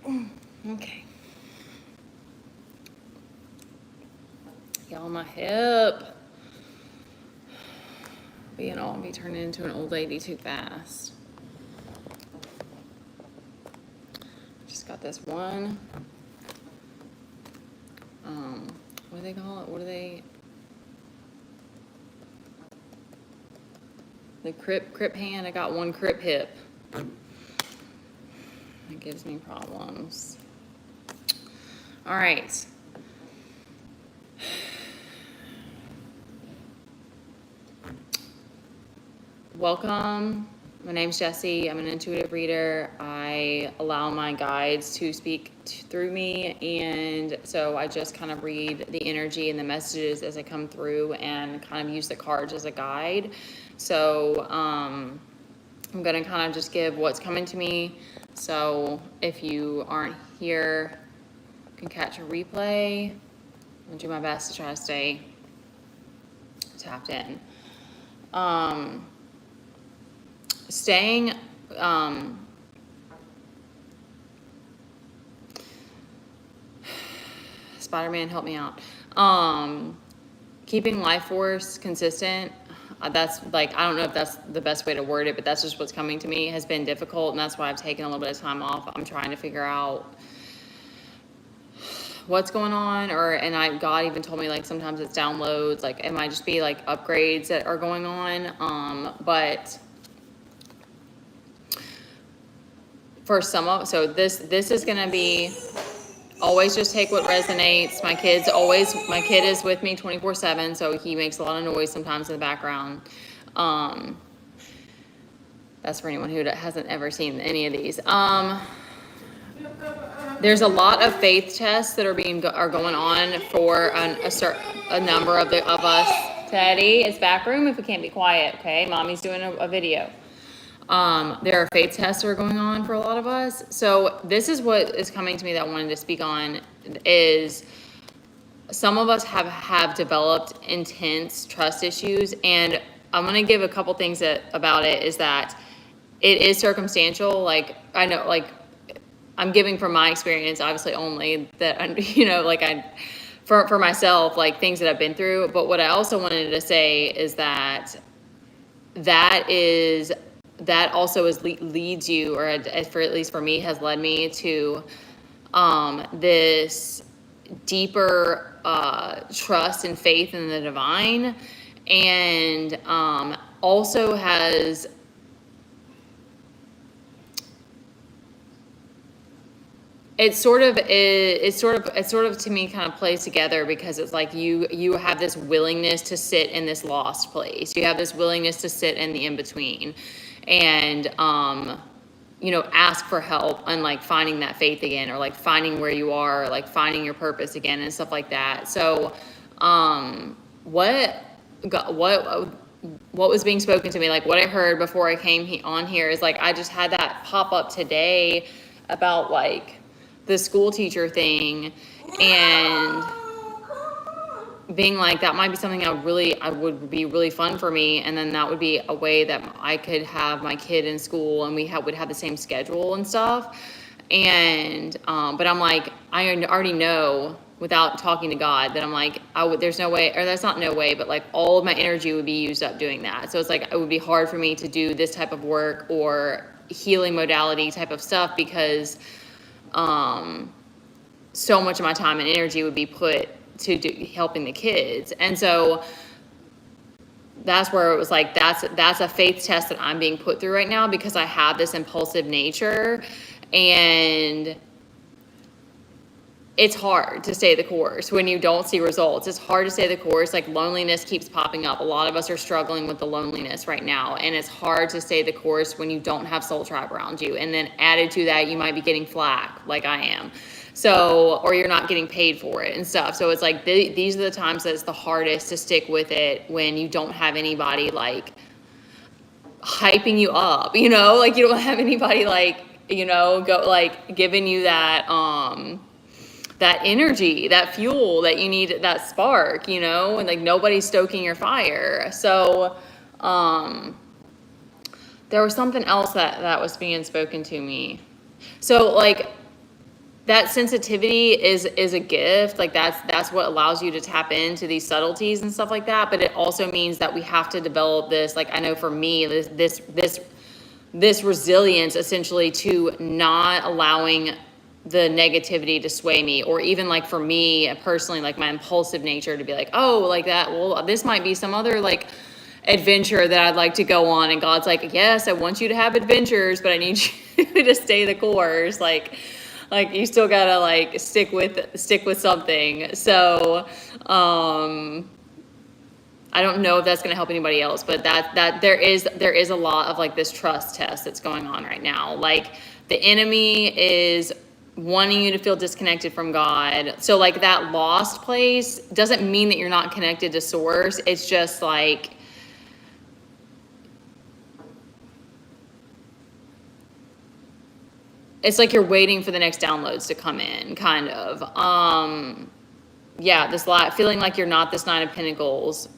Okay. Y'all, my hip. But you know, I'll be turning into an old lady too fast. Just got this one. What do they call it? What do they? The crip hand. I got one crip hip. It gives me problems. All right. Welcome. My name's Jessie. I'm an intuitive reader. I allow my guides to speak through me, and so I just kind of read the energy and the messages as they come through and kind of use the cards as a guide. So I'm going to kind of just give what's coming to me. So if you aren't here, you can catch a replay. I'll do my best to try to stay tapped in. Staying, Spider-Man, help me out. Keeping life force consistent, that's like, I don't know if that's the best way to word it, but that's just what's coming to me, has been difficult, and that's why I've taken a little bit of time off. I'm trying to figure out what's going on, God even told me, like, sometimes it's downloads, like, it might just be like upgrades that are going on, but for so this is gonna be, always just take what resonates. My kid is with me 24/7, so he makes a lot of noise sometimes in the background. That's for anyone who hasn't ever seen any of these. There's a lot of faith tests that are going on for a number of us. Teddy, it's back room if we can't be quiet, okay? Mommy's doing a video. There are faith tests that are going on for a lot of us. So this is what is coming to me that I wanted to speak on, is some of us have developed intense trust issues, and I'm going to give a couple things about it, is that it is circumstantial. Like, I know, like, I'm giving from my experience, obviously, only that, for myself, like, things that I've been through. But what I also wanted to say is that also leads you, or at least for me, has led me to this deeper trust and faith in the divine, and also has it sort of to me kind of plays together, because it's like you have this willingness to sit in this lost place. You have this willingness to sit in the in-between, and ask for help and, like, finding that faith again, or like finding where you are, or like finding your purpose again, and stuff like that. So what was being spoken to me, like what I heard before I came on here, is like, I just had that pop up today about, like, the school teacher thing, and being like, that might be something I would be really fun for me, and then that would be a way that I could have my kid in school, and we would have the same schedule and stuff. And but I'm like, I already know, without talking to God, that I'm like, there's no way, or that's not no way, but like all of my energy would be used up doing that. So it's like, it would be hard for me to do this type of work or healing modality type of stuff, because so much of my time and energy would be put to helping the kids. And so that's where it was like, that's a faith test that I'm being put through right now, because I have this impulsive nature, and it's hard to stay the course when you don't see results. It's hard to stay the course. Like, loneliness keeps popping up. A lot of us are struggling with the loneliness right now, and it's hard to stay the course when you don't have soul tribe around you. And then added to that, you might be getting flack, like I am. So, or you're not getting paid for it and stuff. So it's like, these are the times that it's the hardest to stick with it, when you don't have anybody, like, hyping you up, like, you don't have anybody, like, go, like, giving you that, that energy, that fuel that you need, that spark, and like, nobody's stoking your fire. So, there was something else that was being spoken to me. So, like, that sensitivity is a gift. Like that's what allows you to tap into these subtleties and stuff like that. But it also means that we have to develop this, like, I know for me, this resilience essentially to not allowing the negativity to sway me, or even like for me personally, like my impulsive nature to be like, oh, like that, well, this might be some other like adventure that I'd like to go on. And God's like, yes, I want you to have adventures, but I need you to stay the course. Like you still gotta like stick with something. So, I don't know if that's going to help anybody else, but that there is a lot of like this trust test that's going on right now. Like the enemy is wanting you to feel disconnected from God. So like that lost place doesn't mean that you're not connected to source. It's just like, it's like you're waiting for the next downloads to come in, kind of. Yeah, this lot feeling like you're not this Nine of Pentacles,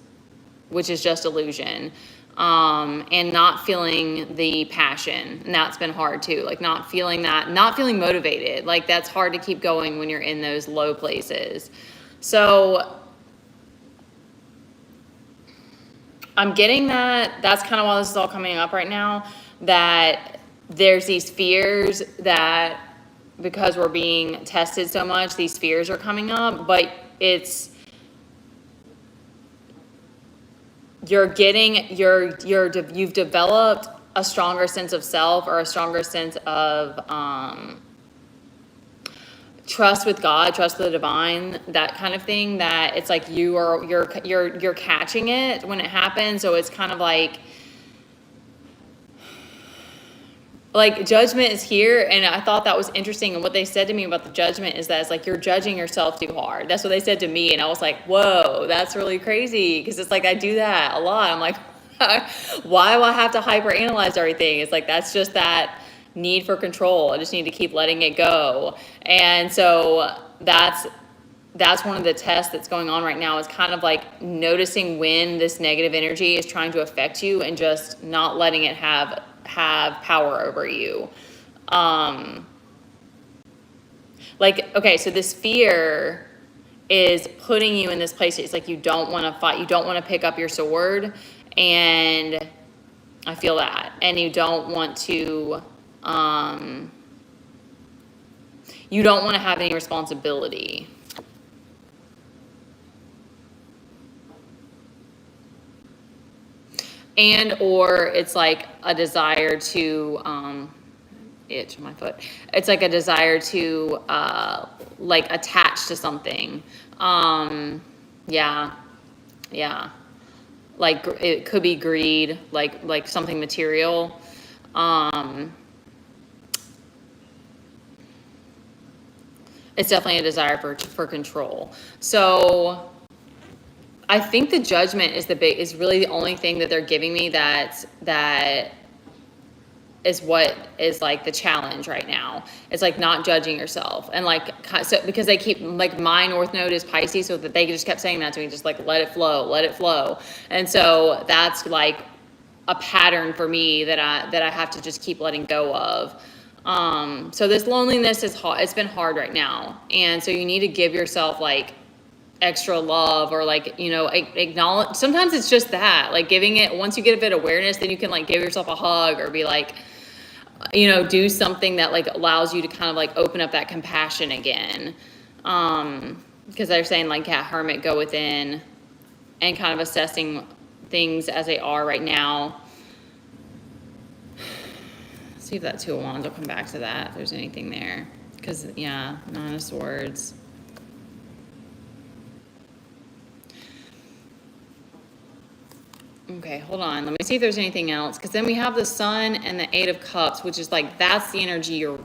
which is just illusion, and not feeling the passion. And that's been hard too. Like not feeling motivated. Like that's hard to keep going when you're in those low places. So I'm getting that's kind of why this is all coming up right now, that there's these fears that because we're being tested so much, these fears are coming up, but you've developed a stronger sense of self, or a stronger sense of trust with God, trust with the divine, that kind of thing, that it's like you're catching it when it happens. So it's kind of like judgment is here. And I thought that was interesting. And what they said to me about the judgment is that it's like, you're judging yourself too hard. That's what they said to me. And I was like, whoa, that's really crazy. Cause it's like, I do that a lot. I'm like, why do I have to hyperanalyze everything? It's like, that's just that need for control. I just need to keep letting it go. And so that's one of the tests that's going on right now, is kind of like noticing when this negative energy is trying to affect you and just not letting it have power over you. Okay, so this fear is putting you in this place. It's like you don't want to fight, you don't want to pick up your sword, and I feel that. And you don't want to have any responsibility. And or it's like a desire to itch my foot. It's like a desire to like attach to something. Yeah. Like it could be greed, like something material. It's definitely a desire for control. So I think the judgment is really the only thing that they're giving me that is what is like the challenge right now. It's like not judging yourself, and like, so because they keep, like, my North Node is Pisces, so that they just kept saying that to me, just like let it flow. And so that's like a pattern for me that I have to just keep letting go of. So this loneliness is hard. It's been hard right now, and so you need to give yourself like extra love, or like, acknowledge. Sometimes it's just that, like, giving it, once you get a bit of awareness, then you can like give yourself a hug, or be like, do something that like allows you to kind of like open up that compassion again. Because they're saying like, yeah, hermit, go within, and kind of assessing things as they are right now. See if that Two of Wands will come back to that, if there's anything there. Because, yeah, Nine of Swords. Okay, hold on. Let me see if there's anything else. Because then we have the Sun and the Eight of Cups, which is like, that's the energy you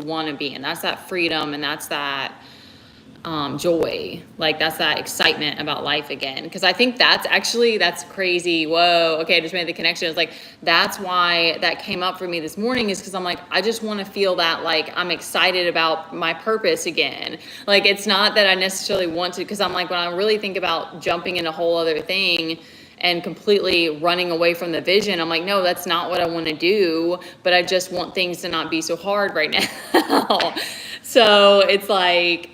want to be in. That's that freedom, and that's that joy. Like, that's that excitement about life again. Because I think that's crazy. Whoa. Okay, I just made the connection. It's like, that's why that came up for me this morning, is because I'm like, I just want to feel that, like, I'm excited about my purpose again. Like, it's not that I necessarily want to, because I'm like, when I really think about jumping in a whole other thing and completely running away from the vision. I'm like, no, that's not what I want to do, but I just want things to not be so hard right now. So it's like,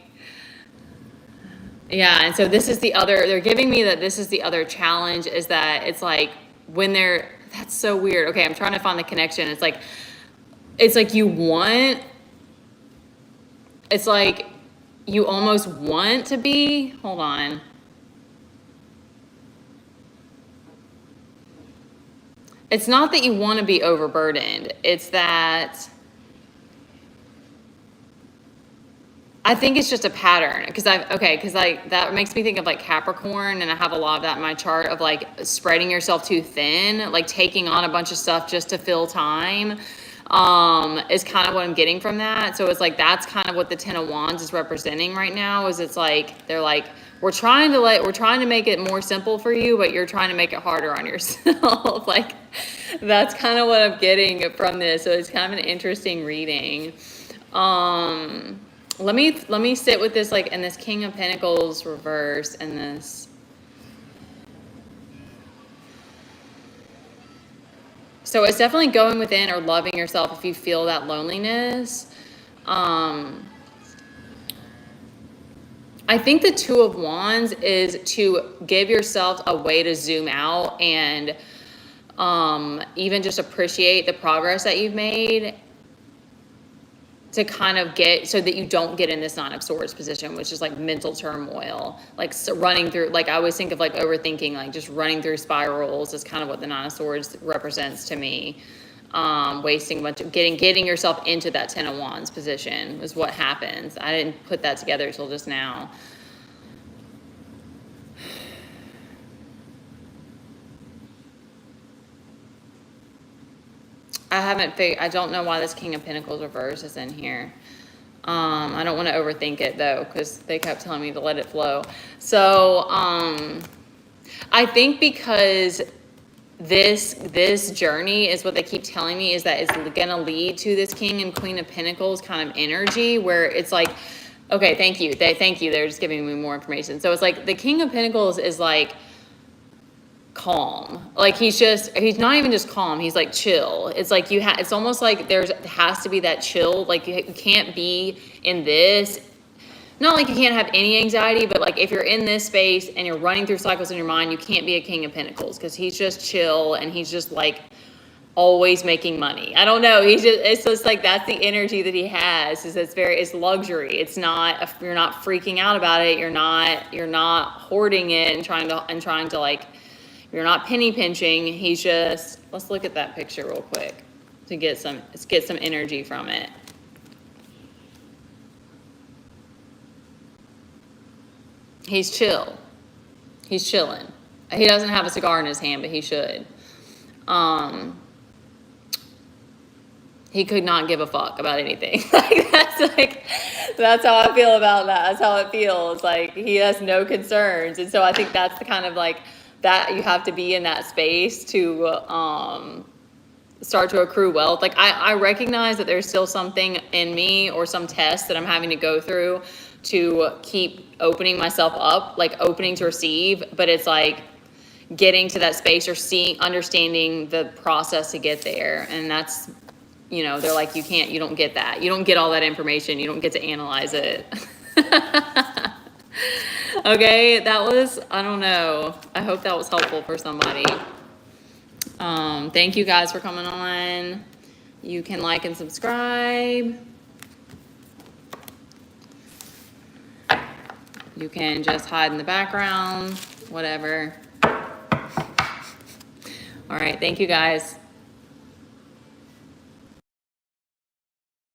yeah. And so this is the other, they're giving me that this is the other challenge, is that it's like when they're, that's so weird. Okay, I'm trying to find the connection. It's like you want, it's like you almost want to be, hold on. It's not that you want to be overburdened. It's that I think it's just a pattern, because that makes me think of like Capricorn, and I have a lot of that in my chart of like spreading yourself too thin, like taking on a bunch of stuff just to fill time, is kind of what I'm getting from that. So it's like, that's kind of what the 10 of Wands is representing right now, is it's like, they're like, we're trying to make it more simple for you, but you're trying to make it harder on yourself. Like, that's kind of what I'm getting from this. So it's kind of an interesting reading. Let me sit with this, like, and this King of Pentacles reverse, and this. So it's definitely going within or loving yourself if you feel that loneliness. I think the 2 of Wands is to give yourself a way to zoom out and even just appreciate the progress that you've made, to kind of get, so that you don't get in this 9 of Swords position, which is like mental turmoil, like running through, like I always think of like overthinking, like just running through spirals is kind of what the 9 of Swords represents to me. Wasting a bunch of, getting yourself into that 10 of Wands position is what happens. I didn't put that together till just now. I don't know why this King of Pentacles reverse is in here. I don't want to overthink it though, because they kept telling me to let it flow. So, I think because this journey is what they keep telling me, is that it's going to lead to this King and Queen of Pentacles kind of energy, where it's like, okay, thank you. Thank you. They're just giving me more information. So it's like the King of Pentacles is like calm. Like he's not even just calm. He's like chill. It's like it's almost like there has to be that chill. Like you can't be in this. Not like you can't have any anxiety, but like if you're in this space and you're running through cycles in your mind, you can't be a King of Pentacles, because he's just chill and he's just like always making money. I don't know. It's just like, that's the energy that he has, is it's luxury. It's not, you're not freaking out about it. You're not hoarding it and trying to like, you're not penny pinching. He's just, let's look at that picture real quick to get some energy from it. He's chill. He's chilling. He doesn't have a cigar in his hand, but he should. He could not give a fuck about anything. That's how I feel about that. That's how it feels. Like he has no concerns. And so I think that's the kind of like that you have to be in that space to start to accrue wealth. Like I recognize that there's still something in me, or some test that I'm having to go through to keep opening myself up, like opening to receive. But it's like getting to that space, or understanding the process to get there. And that's, they're like, you don't get that. You don't get all that information. You don't get to analyze it. Okay, I don't know. I hope that was helpful for somebody. Thank you guys for coming on. You can like and subscribe. You can just hide in the background, whatever. All right, thank you guys.